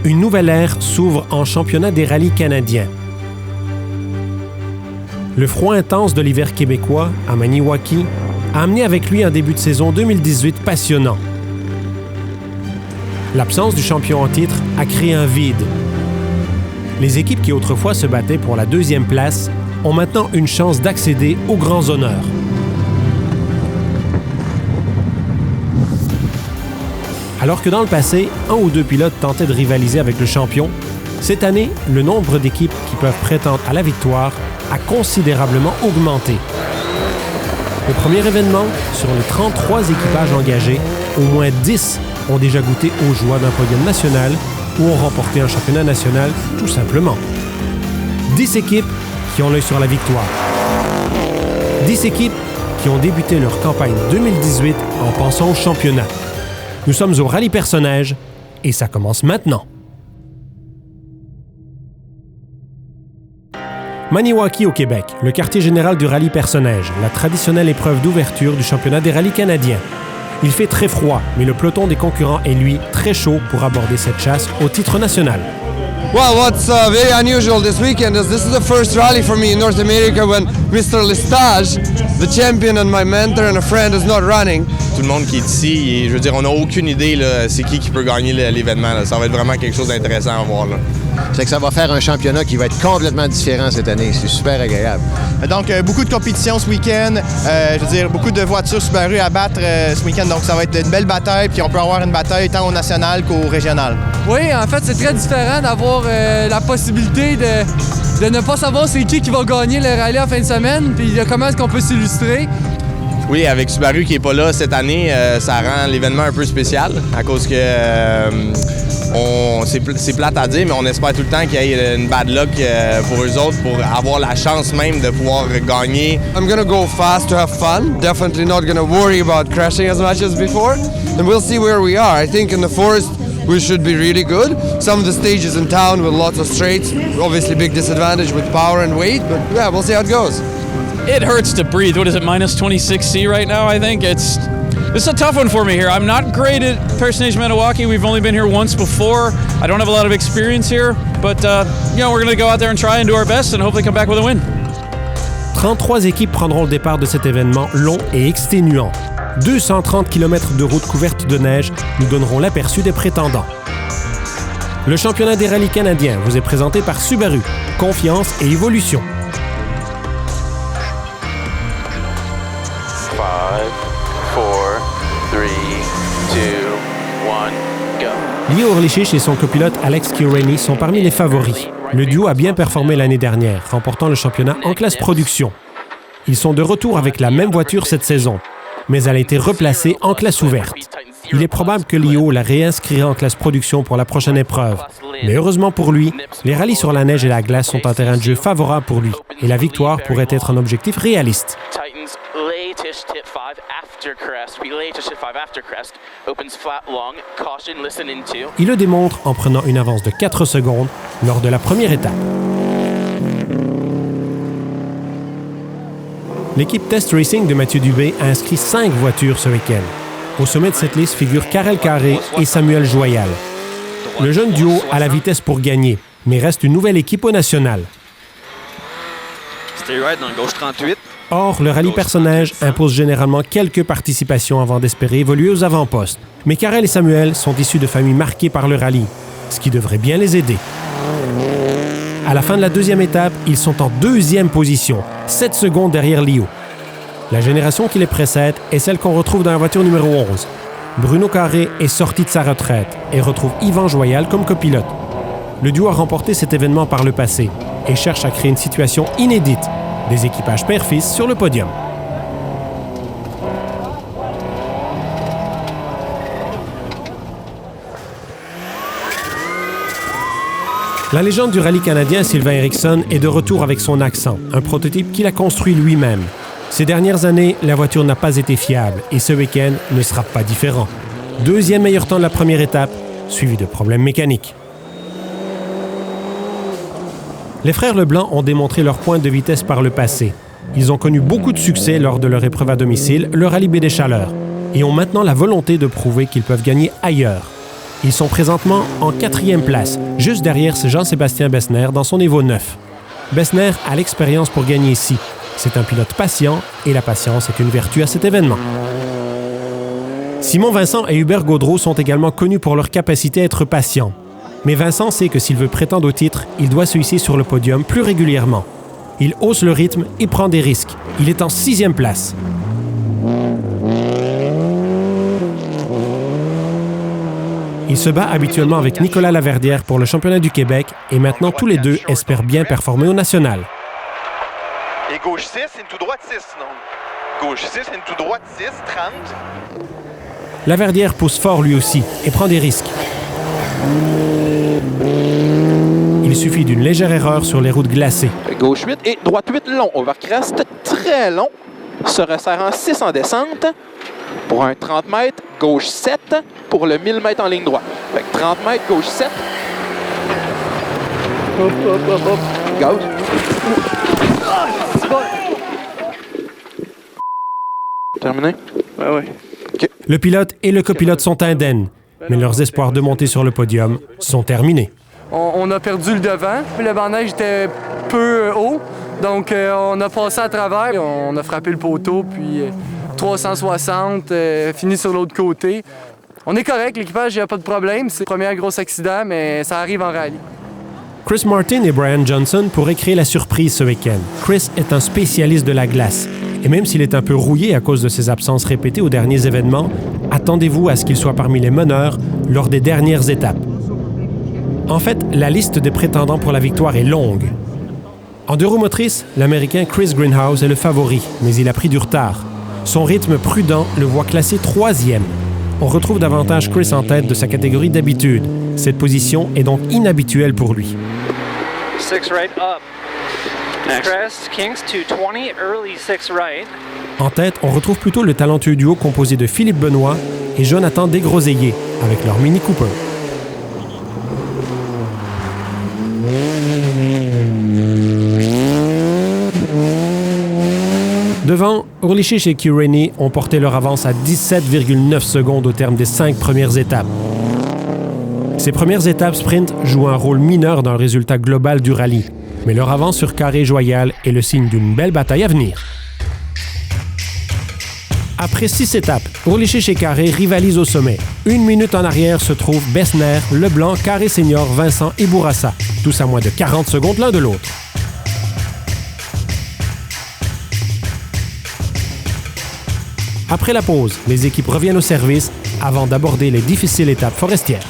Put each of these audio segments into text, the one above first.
Une nouvelle ère s'ouvre en championnat des rallyes canadiens. Le froid intense de l'hiver québécois, à Maniwaki, a amené avec lui un début de saison 2018 passionnant. L'absence du champion en titre a créé un vide. Les équipes qui autrefois se battaient pour la deuxième place ont maintenant une chance d'accéder aux grands honneurs. Alors que dans le passé, un ou deux pilotes tentaient de rivaliser avec le champion, cette année, le nombre d'équipes qui peuvent prétendre à la victoire a considérablement augmenté. Au premier événement, sur les 33 équipages engagés, au moins 10 ont déjà goûté aux joies d'un podium national ou ont remporté un championnat national, tout simplement. 10 équipes qui ont l'œil sur la victoire. 10 équipes qui ont débuté leur campagne 2018 en pensant au championnat. Nous sommes au Rallye Personnage et ça commence maintenant. Maniwaki au Québec, le quartier général du Rallye Personnage, la traditionnelle épreuve d'ouverture du championnat des rallyes canadiens. Il fait très froid, mais le peloton des concurrents est, lui, très chaud pour aborder cette chasse au titre national. Well, what's very unusual this weekend is this is the first rally for me in North America when Mr. Lestage, the champion and my mentor and a friend, is not running. Tout le monde qui est ici, je veux dire, on n'a aucune idée là, c'est qui peut gagner l'événement. Là. Ça va être vraiment quelque chose d'intéressant à voir. Là. C'est que ça va faire un championnat qui va être complètement différent cette année. C'est super agréable. Donc, beaucoup de compétitions ce week-end. Je veux dire, beaucoup de voitures Subaru à battre ce week-end. Donc, ça va être une belle bataille. Puis, on peut avoir une bataille tant au national qu'au régional. Oui, en fait, c'est très différent d'avoir la possibilité de ne pas savoir c'est qui va gagner le rallye en fin de semaine. Puis, comment est-ce qu'on peut s'illustrer. Oui, avec Subaru qui n'est pas là cette année, ça rend l'événement un peu spécial à cause que c'est plate à dire, mais on espère tout le temps qu'il y ait une bad luck pour eux autres pour avoir la chance même de pouvoir gagner. I'm gonna go fast to have fun. Definitely not gonna worry about crashing as much as before. And we'll see where we are. I think in the forest we should be really good. Some of the stages in town with lots of straights, obviously big disadvantage with power and weight, but yeah, we'll see how it goes. It hurts to breathe. What is it, minus 26C right now, I think? It's a tough one for me here. I'm not great at Personage Maniwaki. We've only been here once before. I don't have a lot of experience here, but we're going to go out there and try and do our best and hopefully come back with a win. 33 équipes prendront le départ de cet événement long et exténuant. 230 km de route couverte de neige nous donneront l'aperçu des prétendants. Le championnat des rallyes canadiens vous est présenté par Subaru. Confiance et évolution. 5, 4, 3, 2, 1, go. Leo Orlichich et son copilote Alex Kireni sont parmi les favoris. Le duo a bien performé l'année dernière, remportant le championnat en classe production. Ils sont de retour avec la même voiture cette saison, mais elle a été replacée en classe ouverte. Il est probable que Leo la réinscrira en classe production pour la prochaine épreuve. Mais heureusement pour lui, les rallyes sur la neige et la glace sont un terrain de jeu favorable pour lui, et la victoire pourrait être un objectif réaliste. Il le démontre en prenant une avance de 4 secondes lors de la première étape. L'équipe Test Racing de Mathieu Dubé a inscrit 5 voitures ce week-end. Au sommet de cette liste figurent Karel Carré et Samuel Joyal. Le jeune duo a la vitesse pour gagner, mais reste une nouvelle équipe au national. Stay right dans le gauche 38. Or, le rallye personnage impose généralement quelques participations avant d'espérer évoluer aux avant-postes. Mais Karel et Samuel sont issus de familles marquées par le rallye, ce qui devrait bien les aider. À la fin de la deuxième étape, ils sont en deuxième position, 7 secondes derrière Leo. La génération qui les précède est celle qu'on retrouve dans la voiture numéro 11. Bruno Carré est sorti de sa retraite et retrouve Yvan Joyal comme copilote. Le duo a remporté cet événement par le passé et cherche à créer une situation inédite, des équipages père-fils sur le podium. La légende du rallye canadien Sylvain Eriksson est de retour avec son accent, un prototype qu'il a construit lui-même. Ces dernières années, la voiture n'a pas été fiable et ce week-end ne sera pas différent. Deuxième meilleur temps de la première étape, suivi de problèmes mécaniques. Les frères Leblanc ont démontré leur pointe de vitesse par le passé. Ils ont connu beaucoup de succès lors de leur épreuve à domicile, le Rallye Baie des Chaleurs, et ont maintenant la volonté de prouver qu'ils peuvent gagner ailleurs. Ils sont présentement en 4e place, juste derrière Jean-Sébastien Bessner dans son Evo 9. Bessner a l'expérience pour gagner ici. C'est un pilote patient et la patience est une vertu à cet événement. Simon Vincent et Hubert Gaudreau sont également connus pour leur capacité à être patients. Mais Vincent sait que s'il veut prétendre au titre, il doit se hisser sur le podium plus régulièrement. Il hausse le rythme et prend des risques. Il est en 6e place. Il se bat habituellement avec Nicolas Laverdière pour le championnat du Québec et maintenant tous les deux espèrent bien performer au national. Et gauche 6, une tout droite 6, non? Gauche 6, une tout droite 6, 30. Laverdière pousse fort lui aussi et prend des risques. Il suffit d'une légère erreur sur les routes glacées. Gauche 8 et droite 8 long. Overcrest très long. Se resserre en 6 en descente. Pour un 30 mètres, gauche 7 pour le 1000 mètres en ligne droite. Fait que 30 mètres, gauche 7. Hop, hop, hop, hop. Gauche. Terminé? Ouais, ouais. Okay. Le pilote et le copilote sont indemnes, mais leurs espoirs de monter sur le podium sont terminés. On a perdu le devant, le banc de neige était peu haut, donc on a passé à travers, on a frappé le poteau, puis 360, fini sur l'autre côté. On est correct, l'équipage, il n'y a pas de problème, c'est le premier gros accident, mais ça arrive en rallye. Chris Martin et Brian Johnson pourraient créer la surprise ce week-end. Chris est un spécialiste de la glace. Et même s'il est un peu rouillé à cause de ses absences répétées aux derniers événements, attendez-vous à ce qu'il soit parmi les meneurs lors des dernières étapes. En fait, la liste des prétendants pour la victoire est longue. En deux roues motrices, l'Américain Chris Greenhouse est le favori, mais il a pris du retard. Son rythme prudent le voit classé 3e. On retrouve davantage Chris en tête de sa catégorie d'habitude. Cette position est donc inhabituelle pour lui. 6 right up. Crest, Kings 220, early 6 right. En tête, on retrouve plutôt le talentueux duo composé de Philippe Benoît et Jonathan Desgroseilliers avec leur Mini Cooper. Devant, Urlichich et Cureni ont porté leur avance à 17,9 secondes au terme des 5 premières étapes. Ces premières étapes sprint jouent un rôle mineur dans le résultat global du rallye, mais leur avance sur Carré-Joyal est le signe d'une belle bataille à venir. Après 6 étapes, Urlichich et Carré rivalisent au sommet. 1 minute en arrière se trouvent Bessner, Leblanc, Carré Senior, Vincent et Bourassa, tous à moins de 40 secondes l'un de l'autre. Après la pause, les équipes reviennent au service avant d'aborder les difficiles étapes forestières.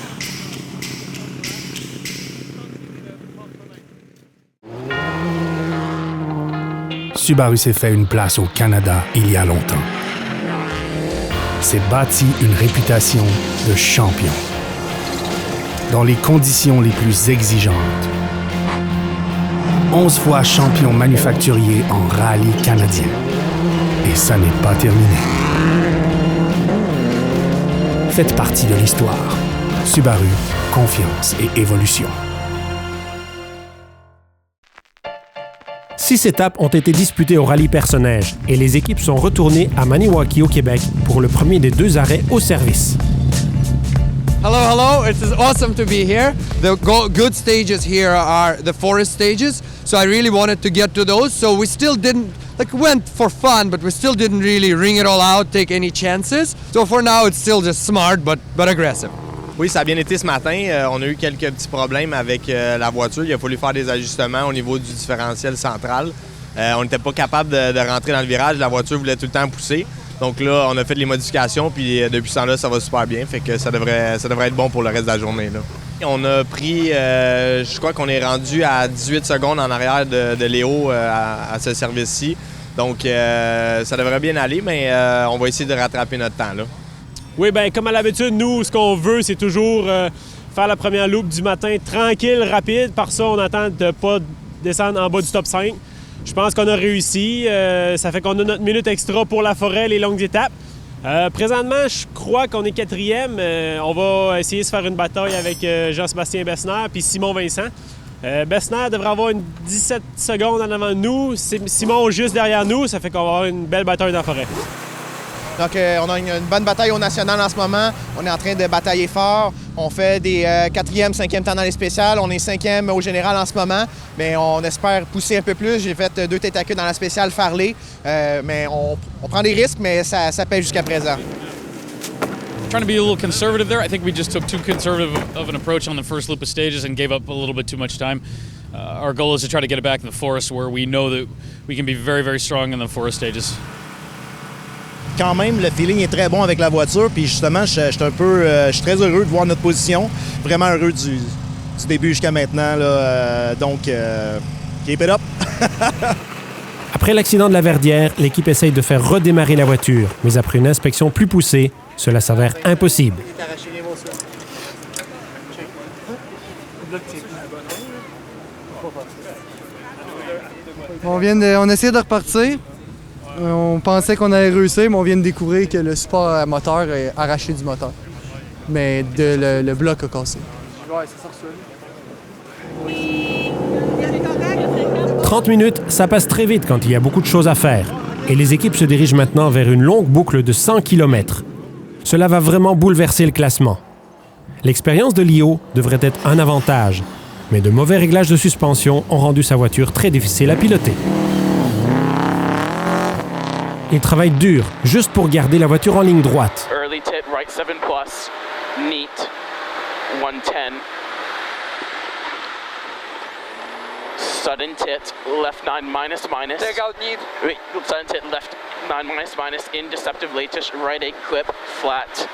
Subaru s'est fait une place au Canada il y a longtemps. S'est bâti une réputation de champion dans les conditions les plus exigeantes. 11 fois champion manufacturier en rallye canadien. Et ça n'est pas terminé. Faites partie de l'histoire. Subaru, confiance et évolution. 6 étapes ont été disputées au rallye Perce-Neige et les équipes sont retournées à Maniwaki au Québec pour le premier des 2 arrêts au service. Hello, it is awesome to be here. The good stages here are the forest stages, so I really wanted to get to those, so we still didn't, went for fun, but we still didn't really ring it all out, take any chances. So for now, it's still just smart, but aggressive. Oui, ça a bien été ce matin. On a eu quelques petits problèmes avec la voiture. Il a fallu faire des ajustements au niveau du différentiel central. On n'était pas capable de rentrer dans le virage. La voiture voulait tout le temps pousser. Donc là, on a fait les modifications, puis depuis ce temps-là, ça va super bien. Fait que ça devrait être bon pour le reste de la journée, là. On a pris, je crois qu'on est rendu à 18 secondes en arrière de Léo à ce service-ci. Donc ça devrait bien aller, mais on va essayer de rattraper notre temps, là. Oui, bien, comme à l'habitude, nous, ce qu'on veut, c'est toujours faire la première loupe du matin tranquille, rapide. Par ça, on attend de ne pas descendre en bas du top 5. Je pense qu'on a réussi. Ça fait qu'on a notre minute extra pour la forêt, les longues étapes. Présentement, je crois qu'on est 4e. On va essayer de se faire une bataille avec Jean-Sébastien Bessner puis Simon Vincent. Bessner devrait avoir une 17 secondes en avant de nous. Simon juste derrière nous. Ça fait qu'on va avoir une belle bataille dans la forêt. Donc, on a une bonne bataille au national en ce moment. On est en train de batailler fort. On fait des 4e, 5e temps dans les spéciales. On est 5e au général en ce moment, mais on espère pousser un peu plus. J'ai fait 2 têtes à queue dans la spéciale Farley, mais on prend des risques, mais ça paye jusqu'à présent. Trying to be a little conservative there. I think we just took too conservative of an approach on the first loop of stages and gave up a little bit too much time. Our goal is to try to get it back in the forest where we know that we can be very, very strong in the forest stages. Quand même, le feeling est très bon avec la voiture, puis justement, je suis très heureux de voir notre position. Vraiment heureux du début jusqu'à maintenant, là. Donc, keep it up! Après l'accident de la Verdière, l'équipe essaye de faire redémarrer la voiture, mais après une inspection plus poussée, cela s'avère impossible. On essaie de repartir. On pensait qu'on allait réussir, mais on vient de découvrir que le support à moteur est arraché du moteur. Mais le bloc a cassé. Ouais, c'est ça. 30 minutes, ça passe très vite quand il y a beaucoup de choses à faire. Et les équipes se dirigent maintenant vers une longue boucle de 100 km. Cela va vraiment bouleverser le classement. L'expérience de Lio devrait être un avantage, mais de mauvais réglages de suspension ont rendu sa voiture très difficile à piloter. Il travaille dur, juste pour garder la voiture en ligne droite. Early tit, right 7+, neat, 110. Sudden tit, left 9 minus. Take out need. Oui, sudden tit, left 9 minus, in deceptive latest, right 8 clip, flat.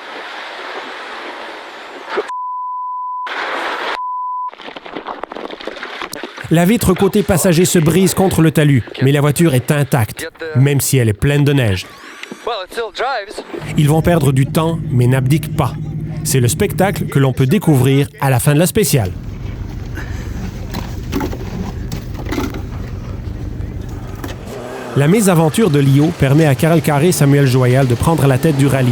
La vitre côté passager se brise contre le talus, mais la voiture est intacte, même si elle est pleine de neige. Ils vont perdre du temps, mais n'abdiquent pas. C'est le spectacle que l'on peut découvrir à la fin de la spéciale. La mésaventure de Lio permet à Karel Carré et Samuel Joyal de prendre la tête du rallye.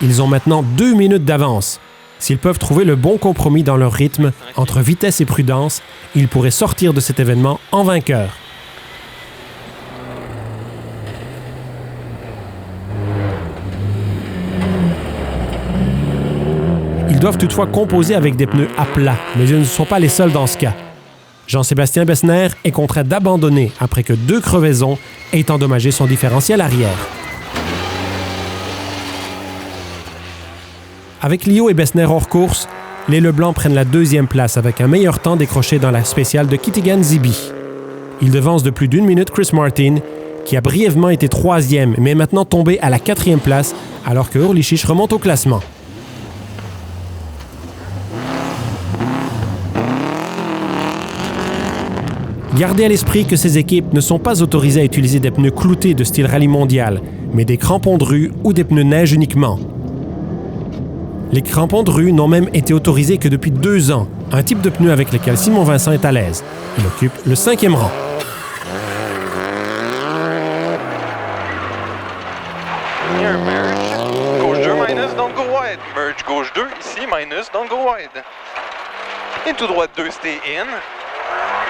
Ils ont maintenant 2 minutes d'avance. S'ils peuvent trouver le bon compromis dans leur rythme, entre vitesse et prudence, ils pourraient sortir de cet événement en vainqueurs. Ils doivent toutefois composer avec des pneus à plat, mais ils ne sont pas les seuls dans ce cas. Jean-Sébastien Bessner est contraint d'abandonner après que 2 crevaisons aient endommagé son différentiel arrière. Avec Lio et Bessner hors course, les Leblanc prennent la 2e place avec un meilleur temps décroché dans la spéciale de Kitigan Zibi. Ils devancent de plus d'1 minute Chris Martin, qui a brièvement été 3e, mais est maintenant tombé à la 4e place, alors que Hurlichich remonte au classement. Gardez à l'esprit que ces équipes ne sont pas autorisées à utiliser des pneus cloutés de style rallye mondial, mais des crampons de rue ou des pneus neige uniquement. Les crampons de rue n'ont même été autorisés que depuis 2 ans, un type de pneu avec lequel Simon Vincent est à l'aise. Il occupe le 5e rang. Here, merge. Gauche 2 minus, don't go wide. Merge gauche 2, ici, minus, don't go wide. Into droite 2, stay in.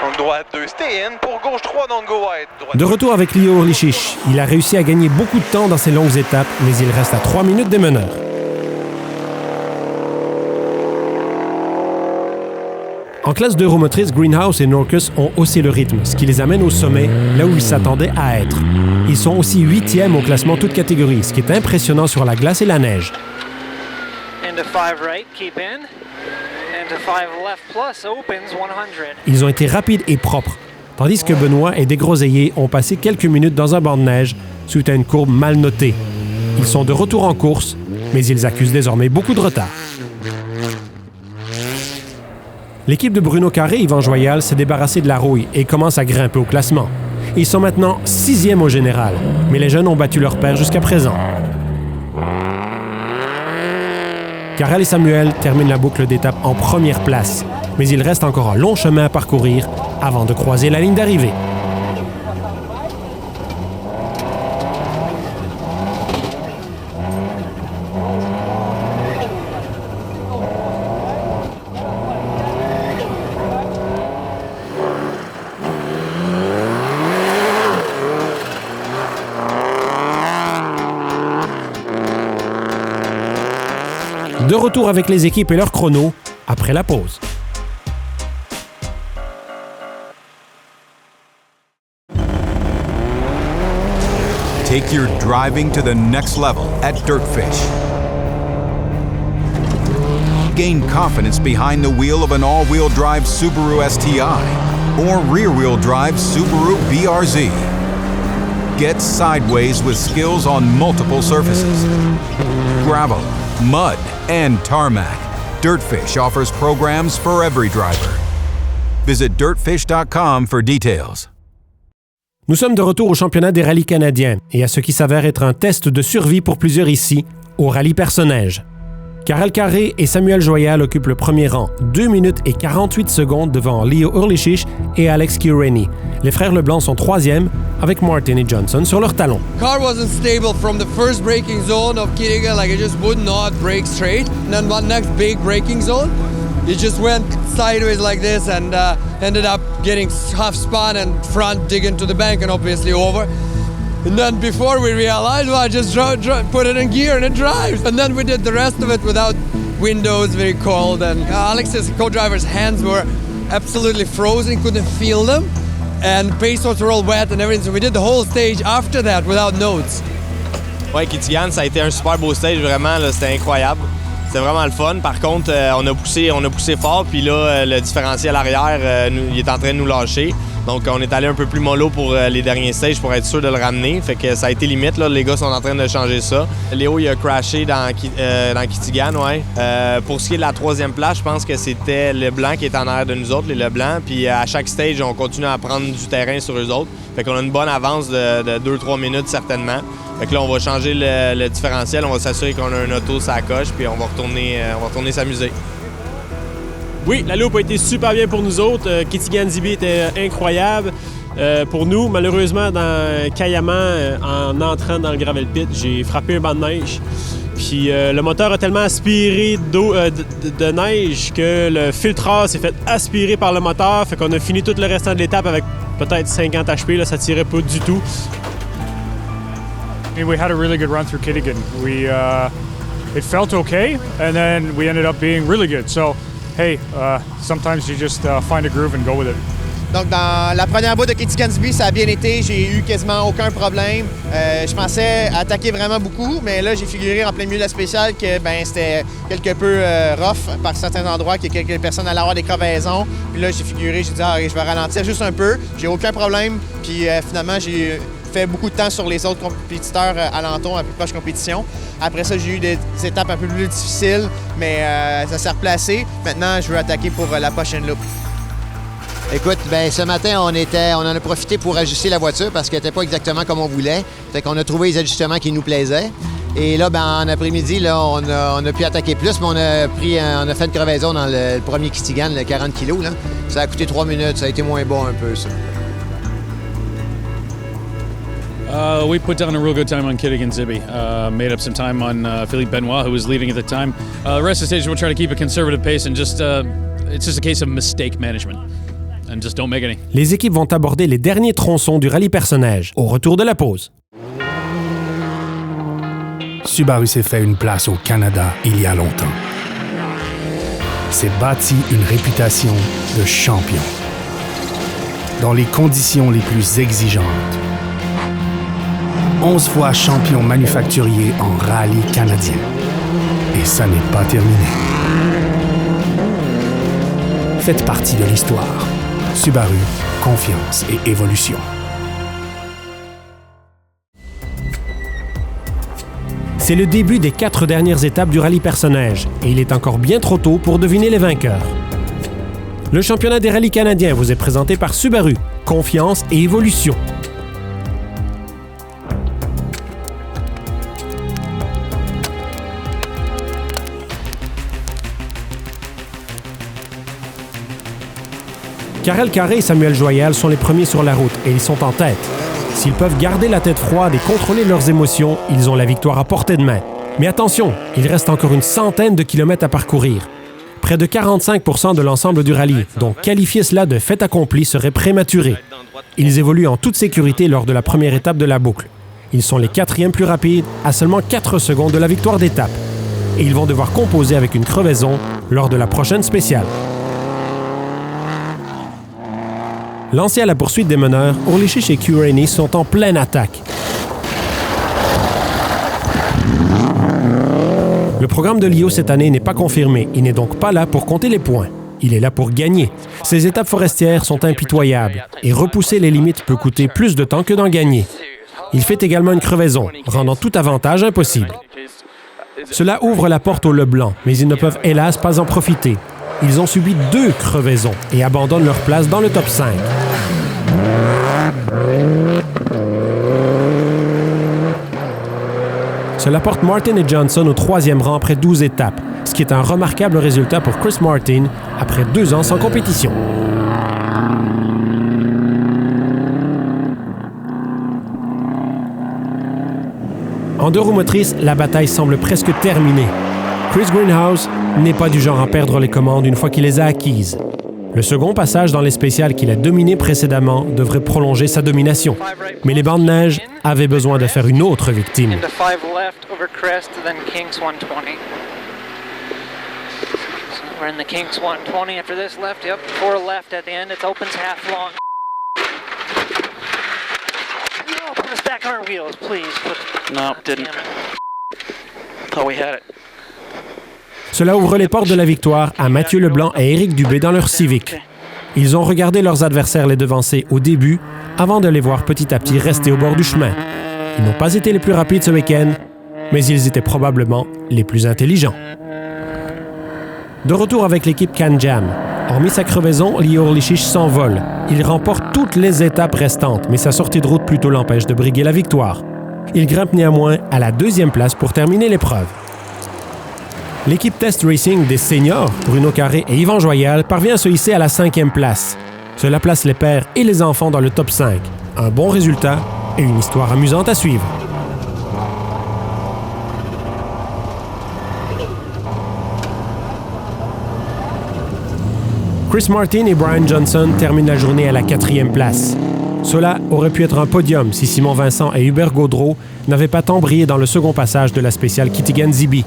Donc droite 2, stay in. Pour gauche 3, don't go wide. De retour avec Lio Hurlichich, il a réussi à gagner beaucoup de temps dans ces longues étapes, mais il reste à 3 minutes des meneurs. En classe d'euromotrice, Greenhouse et Norcus ont haussé le rythme, ce qui les amène au sommet, là où ils s'attendaient à être. Ils sont aussi 8e au classement toutes catégories, ce qui est impressionnant sur la glace et la neige. Into 5 right, keep in. Into 5 left plus, opens 100. Ils ont été rapides et propres, tandis que Benoît et Desgroseilliers ont passé quelques minutes dans un banc de neige suite à une courbe mal notée. Ils sont de retour en course, mais ils accusent désormais beaucoup de retard. L'équipe de Bruno Carré et Yvan Joyal s'est débarrassée de la rouille et commence à grimper au classement. Ils sont maintenant 6e au général, mais les jeunes ont battu leur père jusqu'à présent. Karel et Samuel terminent la boucle d'étape en première place, mais il reste encore un long chemin à parcourir avant de croiser la ligne d'arrivée. De retour avec les équipes et leurs chronos après la pause. Take your driving to the next level at Dirtfish. Gain confidence behind the wheel of an all-wheel drive Subaru STI or rear-wheel drive Subaru BRZ. Get sideways with skills on multiple surfaces. Gravel, mud, and tarmac. Dirtfish offers programs for every driver. Visit dirtfish.com for details. Nous sommes de retour au championnat des rallyes canadiens et à ce qui s'avère être un test de survie pour plusieurs ici, au rallye Perce-Neige. Karel Carré et Samuel Joyal occupent le premier rang, 2 minutes et 48 secondes devant Leo Urlichich et Alex Kiureni. Les frères Leblanc sont troisièmes avec Martin et Johnson sur leurs talons. Car wasn't stable from the first braking zone of Kiriga, like it just would not brake straight. And then one next big braking zone, it just went sideways like this and ended up getting half spun and front dig into the bank and obviously over. And then before we realized, well, I just put it in gear and it drives. And then we did the rest of it without windows, very cold. And Alex's co-driver's hands were absolutely frozen, couldn't feel them. And pace notes were all wet and everything. So we did the whole stage after that without notes. Ouais, Kitigan, ça a été un super beau stage, vraiment, là, c'était incroyable. C'était vraiment le fun. Par contre, on a poussé fort, puis là, le différentiel arrière, il est en train de nous lâcher. Donc, on est allé un peu plus mollo pour les derniers stages pour être sûr de le ramener. Fait que ça a été limite, là. Les gars sont en train de changer ça. Léo, il a crashé dans Kitigan, ouais. Pour ce qui est de la troisième place, je pense que c'était Leblanc qui est en arrière de nous autres, les Leblanc. Puis à chaque stage, on continue à prendre du terrain sur eux autres. Fait qu'on a une bonne avance de 2-3 minutes, certainement. Fait que là, on va changer le différentiel, on va s'assurer qu'on a un auto sur la coche, puis on va retourner s'amuser. Oui, la loupe a été super bien pour nous autres. Kitigan Zibi était incroyable. Pour nous, malheureusement, dans Kayaman, en entrant dans le gravel pit, j'ai frappé un banc de neige. Puis le moteur a tellement aspiré d'eau, de neige que le filtreur s'est fait aspirer par le moteur. Fait qu'on a fini tout le restant de l'étape avec peut-être 50 HP. Là, ça tirait pas du tout. I mean, we had a really good run through Kitigan. It felt okay, and then we ended up being really good. So, hey, sometimes you just find a groove and go with it. Donc, dans la première bout de Kitigan-Zibi, ça a bien été. J'ai eu quasiment aucun problème. Je pensais attaquer vraiment beaucoup, mais là, j'ai figuré en plein milieu de la spéciale que c'était quelque peu rough par certains endroits, que quelques personnes allaient avoir des crevaisons. Puis là, j'ai figuré, j'ai dit, je vais ralentir juste un peu. J'ai aucun problème. Puis finalement, j'ai fait beaucoup de temps sur les autres compétiteurs alentours, à plus proche compétition. Après ça, j'ai eu des étapes un peu plus difficiles, mais ça s'est replacé. Maintenant, je veux attaquer pour la prochaine loupe. Écoute, ce matin, on en a profité pour ajuster la voiture parce qu'elle n'était pas exactement comme on voulait. Fait qu'on a trouvé les ajustements qui nous plaisaient. Et là, en après-midi, là, on a pu attaquer plus, mais on a fait une crevaison dans le premier Kitigan, le 40 kg. Là. Ça a coûté 3 minutes, ça a été moins bon un peu, ça. We put down a real good time on Kitigan Zibi. Made up some time on Philippe Benoit, who was leading at the time. The rest of the stage, we'll try to keep a conservative pace and it's just a case of mistake management. And just don't make any. Les équipes vont aborder les derniers tronçons du rallye Perce-Neige au retour de la pause. Subaru s'est fait une place au Canada il y a longtemps. S'est bâti une réputation de champion. Dans les conditions les plus exigeantes. 11 fois champion manufacturier en rallye canadien. Et ça n'est pas terminé. Faites partie de l'histoire. Subaru, confiance et évolution. C'est le début des 4 dernières étapes du rallye Perce-Neige et il est encore bien trop tôt pour deviner les vainqueurs. Le championnat des rallyes canadiens vous est présenté par Subaru, confiance et évolution. Karel Carré et Samuel Joyal sont les premiers sur la route et ils sont en tête. S'ils peuvent garder la tête froide et contrôler leurs émotions, ils ont la victoire à portée de main. Mais attention, il reste encore une centaine de kilomètres à parcourir. Près de 45% de l'ensemble du rallye, donc qualifier cela de fait accompli serait prématuré. Ils évoluent en toute sécurité lors de la première étape de la boucle. Ils sont les 4e plus rapides, à seulement 4 secondes de la victoire d'étape. et ils vont devoir composer avec une crevaison lors de la prochaine spéciale. Lancés à la poursuite des meneurs, Orlichish et Kew Rainey sont en pleine attaque. Le programme de Leo cette année n'est pas confirmé. Il n'est donc pas là pour compter les points. Il est là pour gagner. Ces étapes forestières sont impitoyables et repousser les limites peut coûter plus de temps que d'en gagner. Il fait également une crevaison, rendant tout avantage impossible. Cela ouvre la porte aux Leblanc, mais ils ne peuvent hélas pas en profiter. Ils ont subi 2 crevaisons et abandonnent leur place dans le top 5. Cela porte Martin et Johnson au 3e rang après 12 étapes, ce qui est un remarquable résultat pour Chris Martin après 2 ans sans compétition. En 2 roues motrices, la bataille semble presque terminée. Chris Greenhouse n'est pas du genre à perdre les commandes une fois qu'il les a acquises. Le second passage dans les spéciales qu'il a dominé précédemment devrait prolonger sa domination. Mais les bancs de neige avaient besoin de faire une autre victime. We're in the Kinks 120 after this left. Yep, 4 left at the end. It opens half long. No, put us back on our wheels, please. No, didn't. Thought we had it. Cela ouvre les portes de la victoire à Mathieu Leblanc et Éric Dubé dans leur Civic. Ils ont regardé leurs adversaires les devancer au début avant de les voir petit à petit rester au bord du chemin. Ils n'ont pas été les plus rapides ce week-end, mais ils étaient probablement les plus intelligents. De retour avec l'équipe Can-Jam. Hormis sa crevaison, Leo Orlichish s'envole. Il remporte toutes les étapes restantes, mais sa sortie de route plutôt l'empêche de briguer la victoire. Il grimpe néanmoins à la 2e place pour terminer l'épreuve. L'équipe Test Racing des seniors, Bruno Carré et Yvan Joyal, parvient à se hisser à la 5e place. Cela place les pères et les enfants dans le top 5. Un bon résultat et une histoire amusante à suivre. Chris Martin et Brian Johnson terminent la journée à la 4e place. Cela aurait pu être un podium si Simon Vincent et Hubert Gaudreau n'avaient pas tant brillé dans le second passage de la spéciale Kitigan-Zibi.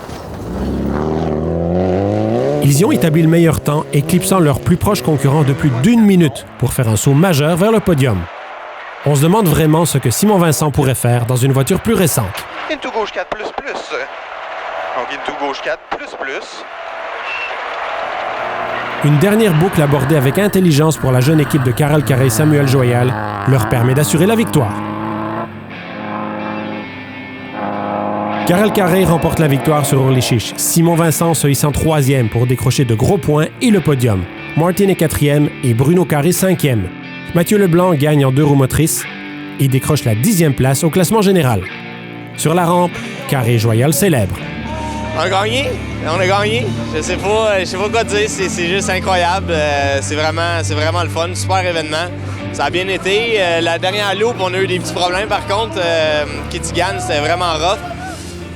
Ils y ont établi le meilleur temps, éclipsant leurs plus proches concurrents de plus d'1 minute pour faire un saut majeur vers le podium. On se demande vraiment ce que Simon Vincent pourrait faire dans une voiture plus récente. Into gauche 4++. Donc into gauche 4++. Une dernière boucle abordée avec intelligence pour la jeune équipe de Karel Carré et Samuel Joyal leur permet d'assurer la victoire. Karel Carré remporte la victoire sur Orlichish. Simon Vincent se hisse en 3e pour décrocher de gros points et le podium. Martin est 4e et Bruno Carré 5e. Mathieu Leblanc gagne en 2 roues motrices et décroche la 10e place au classement général. Sur la rampe, Carré et Joyal célèbrent. On a gagné? On a gagné. Je sais pas quoi dire, c'est juste incroyable. C'est vraiment le fun, super événement. Ça a bien été. La dernière loupe, on a eu des petits problèmes par contre. Kitigan, c'était vraiment rough.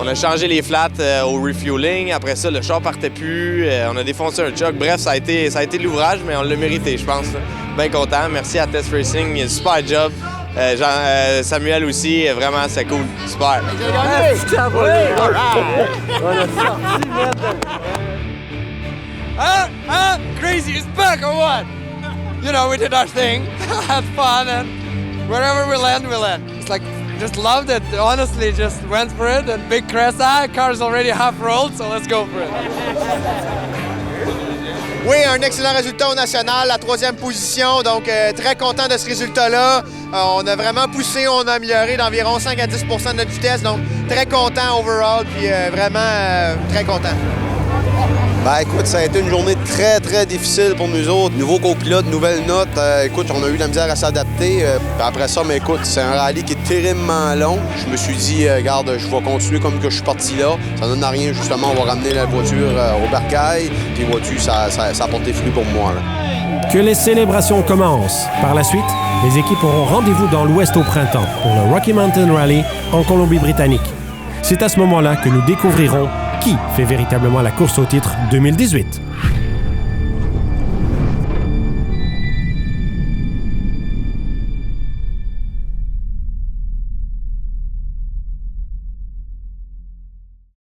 On a changé les flats au refueling. Après ça, le char partait plus. On a défoncé un choc. Bref, ça a été de l'ouvrage, mais on l'a mérité, je pense. Bien content. Merci à Test Racing. Il y a un super job. Samuel aussi, vraiment, c'est cool. Super. Crazy is back or what? You know, we did our thing, had fun, and wherever we land, we land. It's like, just loved it. Honestly, just went for it, and big crest. Car's already half rolled, so let's go for it. Oui, un excellent résultat au national, la 3e position, donc très content de ce résultat-là. On a vraiment poussé, on a amélioré d'environ 5 à 10 % de notre vitesse, donc très content overall, puis vraiment très content. Ben écoute, ça a été une journée très, très difficile pour nous autres. Nouveau copilote, nouvelle note. Écoute, on a eu de la misère à s'adapter. Après ça, mais écoute, c'est un rallye qui est terriblement long. Je me suis dit, regarde, je vais continuer comme que je suis parti là. Ça donne à rien, justement, on va ramener la voiture au bercail. Puis vois-tu, ça a porté fruit pour moi, là. Que les célébrations commencent. Par la suite, les équipes auront rendez-vous dans l'Ouest au printemps pour le Rocky Mountain Rally en Colombie-Britannique. C'est à ce moment-là que nous découvrirons qui fait véritablement la course au titre 2018.